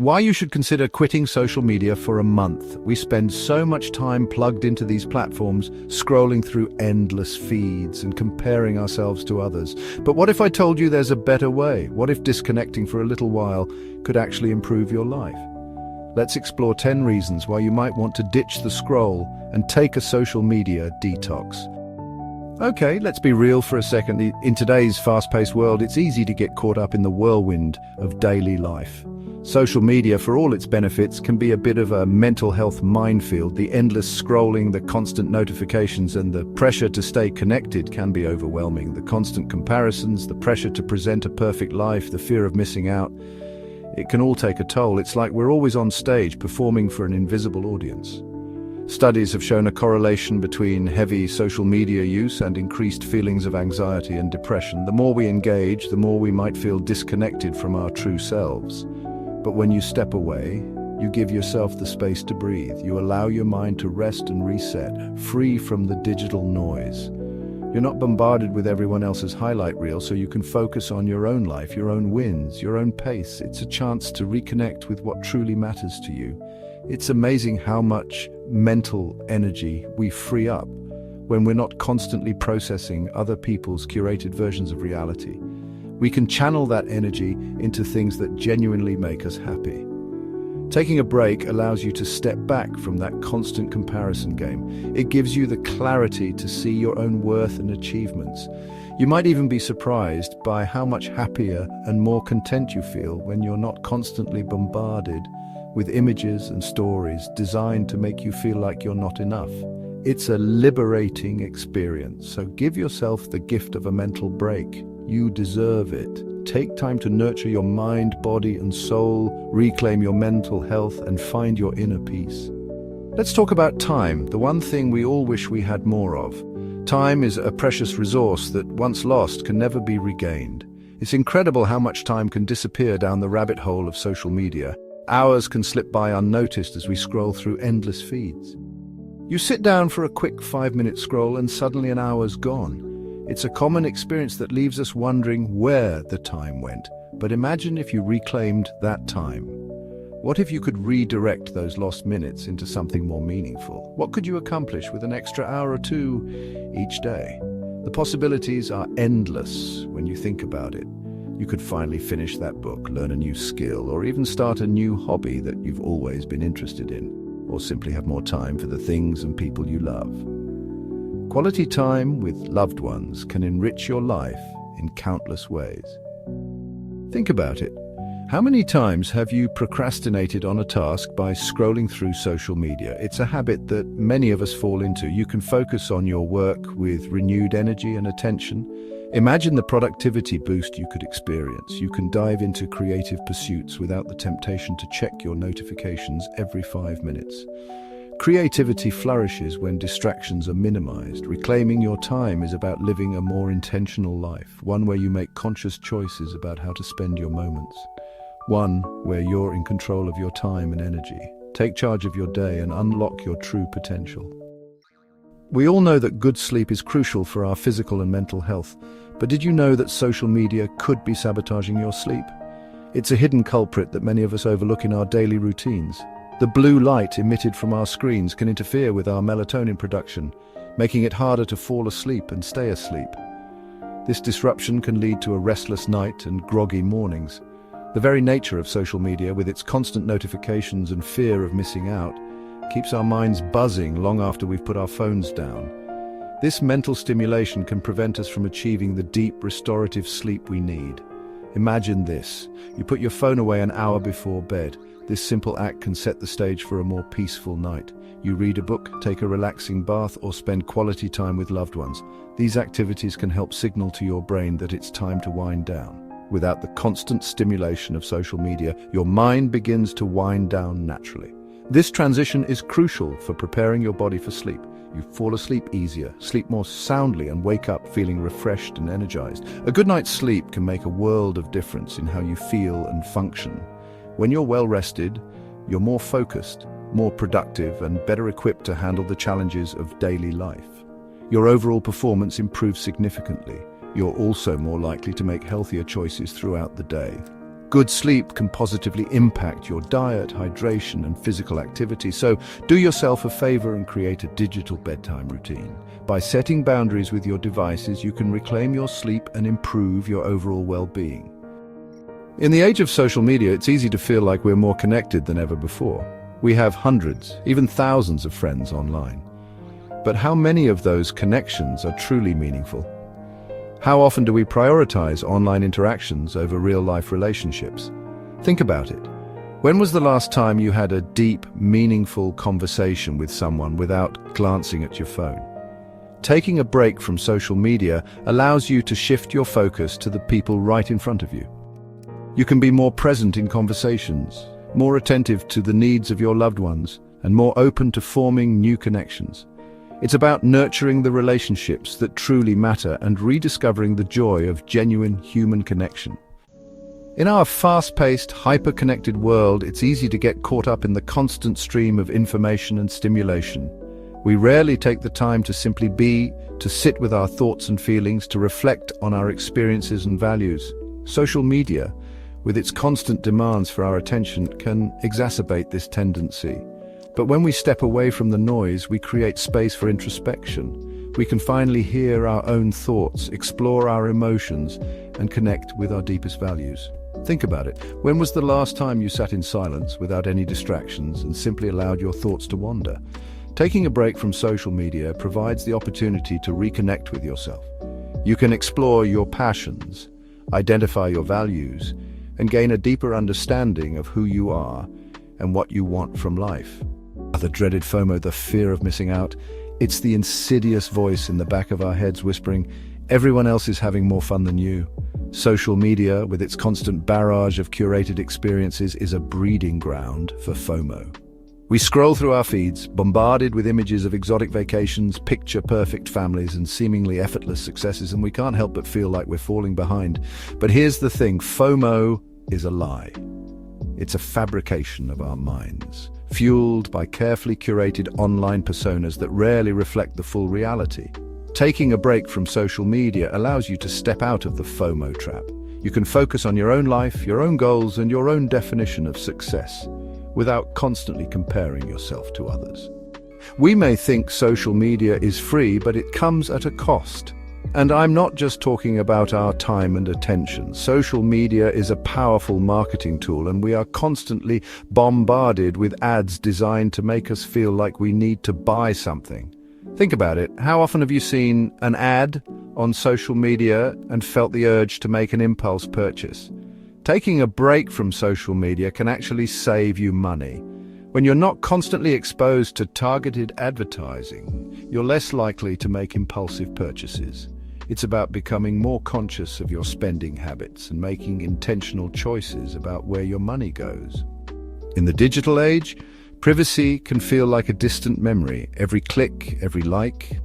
Why you should consider quitting social media for a month. We spend so much time plugged into these platforms, scrolling through endless feeds and comparing ourselves to others. But what if I told you there's a better way? What if disconnecting for a little while could actually improve your life? Let's explore 10 reasons why you might want to ditch the scroll and take a social media detox. Okay, let's be real for a second. In today's fast-paced world, it's easy to get caught up in the whirlwind of daily life. Social media, for all its benefits, can be a bit of a mental health minefield. The endless scrolling, the constant notifications, and the pressure to stay connected can be overwhelming. The constant comparisons, the pressure to present a perfect life, the fear of missing out, it can all take a toll. It's like we're always on stage performing for an invisible audience. Studies have shown a correlation between heavy social media use and increased feelings of anxiety and depression. The more we engage, the more we might feel disconnected from our true selves. But when you step away, you give yourself the space to breathe. You allow your mind to rest and reset, free from the digital noise. You're not bombarded with everyone else's highlight reel, so you can focus on your own life, your own wins, your own pace. It's a chance to reconnect with what truly matters to you. It's amazing how much mental energy we free up when we're not constantly processing other people's curated versions of reality. We can channel that energy into things that genuinely make us happy. Taking a break allows you to step back from that constant comparison game. It gives you the clarity to see your own worth and achievements. You might even be surprised by how much happier and more content you feel when you're not constantly bombarded with images and stories designed to make you feel like you're not enough. It's a liberating experience, so give yourself the gift of a mental break. You deserve it. Take time to nurture your mind, body, and soul, reclaim your mental health, and find your inner peace. Let's talk about time, the one thing we all wish we had more of. Time is a precious resource that, once lost, can never be regained. It's incredible how much time can disappear down the rabbit hole of social media. Hours can slip by unnoticed as we scroll through endless feeds. You sit down for a quick 5-minute scroll and suddenly an hour's gone. It's a common experience that leaves us wondering where the time went. But imagine if you reclaimed that time. What if you could redirect those lost minutes into something more meaningful? What could you accomplish with an extra hour or two each day? The possibilities are endless when you think about it. You could finally finish that book, learn a new skill, or even start a new hobby that you've always been interested in, or simply have more time for the things and people you love. Quality time with loved ones can enrich your life in countless ways. Think about it. How many times have you procrastinated on a task by scrolling through social media? It's a habit that many of us fall into. You can focus on your work with renewed energy and attention. Imagine the productivity boost you could experience. You can dive into creative pursuits without the temptation to check your notifications every 5 minutes. Creativity flourishes when distractions are minimized. Reclaiming your time is about living a more intentional life, one where you make conscious choices about how to spend your moments. One where you're in control of your time and energy. Take charge of your day and unlock your true potential. We all know that good sleep is crucial for our physical and mental health, but did you know that social media could be sabotaging your sleep? It's a hidden culprit that many of us overlook in our daily routines. The blue light emitted from our screens can interfere with our melatonin production, making it harder to fall asleep and stay asleep. This disruption can lead to a restless night and groggy mornings. The very nature of social media, with its constant notifications and fear of missing out, keeps our minds buzzing long after we've put our phones down. This mental stimulation can prevent us from achieving the deep, restorative sleep we need. Imagine this. You put your phone away an hour before bed. This simple act can set the stage for a more peaceful night. You read a book, take a relaxing bath, or spend quality time with loved ones. These activities can help signal to your brain that it's time to wind down. Without the constant stimulation of social media, your mind begins to wind down naturally. This transition is crucial for preparing your body for sleep. You fall asleep easier, sleep more soundly, and wake up feeling refreshed and energized. A good night's sleep can make a world of difference in how you feel and function. When you're well rested, you're more focused, more productive, and better equipped to handle the challenges of daily life. Your overall performance improves significantly. You're also more likely to make healthier choices throughout the day. Good sleep can positively impact your diet, hydration, and physical activity. So do yourself a favor and create a digital bedtime routine. By setting boundaries with your devices, you can reclaim your sleep and improve your overall well-being. In the age of social media, it's easy to feel like we're more connected than ever before. We have hundreds, even thousands of friends online. But how many of those connections are truly meaningful? How often do we prioritize online interactions over real-life relationships? Think about it. When was the last time you had a deep, meaningful conversation with someone without glancing at your phone? Taking a break from social media allows you to shift your focus to the people right in front of you. You can be more present in conversations, more attentive to the needs of your loved ones, and more open to forming new connections. It's about nurturing the relationships that truly matter and rediscovering the joy of genuine human connection. In our fast-paced, hyper-connected world, it's easy to get caught up in the constant stream of information and stimulation. We rarely take the time to simply be, to sit with our thoughts and feelings, to reflect on our experiences and values. Social media, with its constant demands for our attention, can exacerbate this tendency. But when we step away from the noise, we create space for introspection. We can finally hear our own thoughts, explore our emotions, and connect with our deepest values. Think about it. When was the last time you sat in silence without any distractions and simply allowed your thoughts to wander? Taking a break from social media provides the opportunity to reconnect with yourself. You can explore your passions, identify your values, and gain a deeper understanding of who you are and what you want from life. The dreaded FOMO, the fear of missing out, it's the insidious voice in the back of our heads whispering, everyone else is having more fun than you. Social media, with its constant barrage of curated experiences, is a breeding ground for FOMO. We scroll through our feeds, bombarded with images of exotic vacations, picture-perfect families, and seemingly effortless successes, and we can't help but feel like we're falling behind. But here's the thing, FOMO is a lie. It's a fabrication of our minds, fueled by carefully curated online personas that rarely reflect the full reality. Taking a break from social media allows you to step out of the FOMO trap. You can focus on your own life, your own goals, and your own definition of success, without constantly comparing yourself to others. We may think social media is free, but it comes at a cost. And I'm not just talking about our time and attention. Social media is a powerful marketing tool, and we are constantly bombarded with ads designed to make us feel like we need to buy something. Think about it. How often have you seen an ad on social media and felt the urge to make an impulse purchase? Taking a break from social media can actually save you money. When you're not constantly exposed to targeted advertising, you're less likely to make impulsive purchases. It's about becoming more conscious of your spending habits and making intentional choices about where your money goes. In the digital age, privacy can feel like a distant memory. Every click, every like,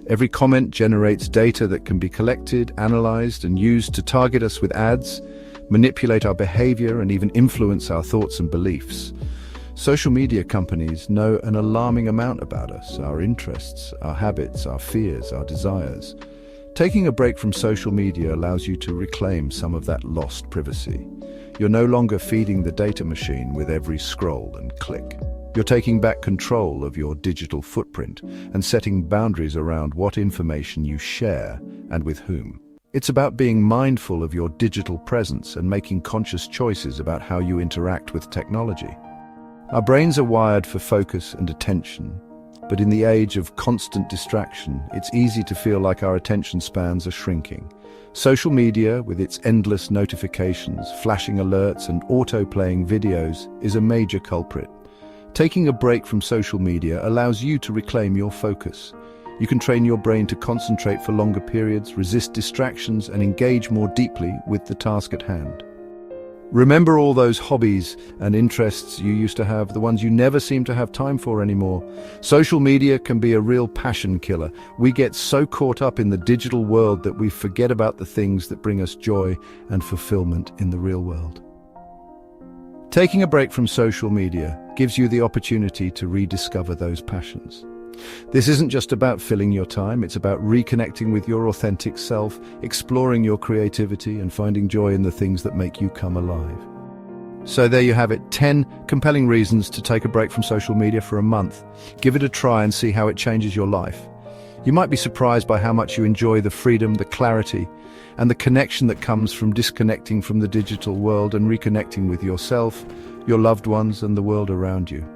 every comment generates data that can be collected, analyzed, and used to target us with ads, manipulate our behavior, and even influence our thoughts and beliefs. Social media companies know an alarming amount about us, our interests, our habits, our fears, our desires. Taking a break from social media allows you to reclaim some of that lost privacy. You're no longer feeding the data machine with every scroll and click. You're taking back control of your digital footprint and setting boundaries around what information you share and with whom. It's about being mindful of your digital presence and making conscious choices about how you interact with technology. Our brains are wired for focus and attention, but in the age of constant distraction, it's easy to feel like our attention spans are shrinking. Social media, with its endless notifications, flashing alerts, and auto-playing videos, is a major culprit. Taking a break from social media allows you to reclaim your focus. You can train your brain to concentrate for longer periods, resist distractions, and engage more deeply with the task at hand. Remember all those hobbies and interests you used to have, the ones you never seem to have time for anymore. Social media can be a real passion killer. We get so caught up in the digital world that we forget about the things that bring us joy and fulfillment in the real world. Taking a break from social media gives you the opportunity to rediscover those passions. This isn't just about filling your time, it's about reconnecting with your authentic self, exploring your creativity, and finding joy in the things that make you come alive. So there you have it, 10 compelling reasons to take a break from social media for a month. Give it a try and see how it changes your life. You might be surprised by how much you enjoy the freedom, the clarity, and the connection that comes from disconnecting from the digital world and reconnecting with yourself, your loved ones, and the world around you.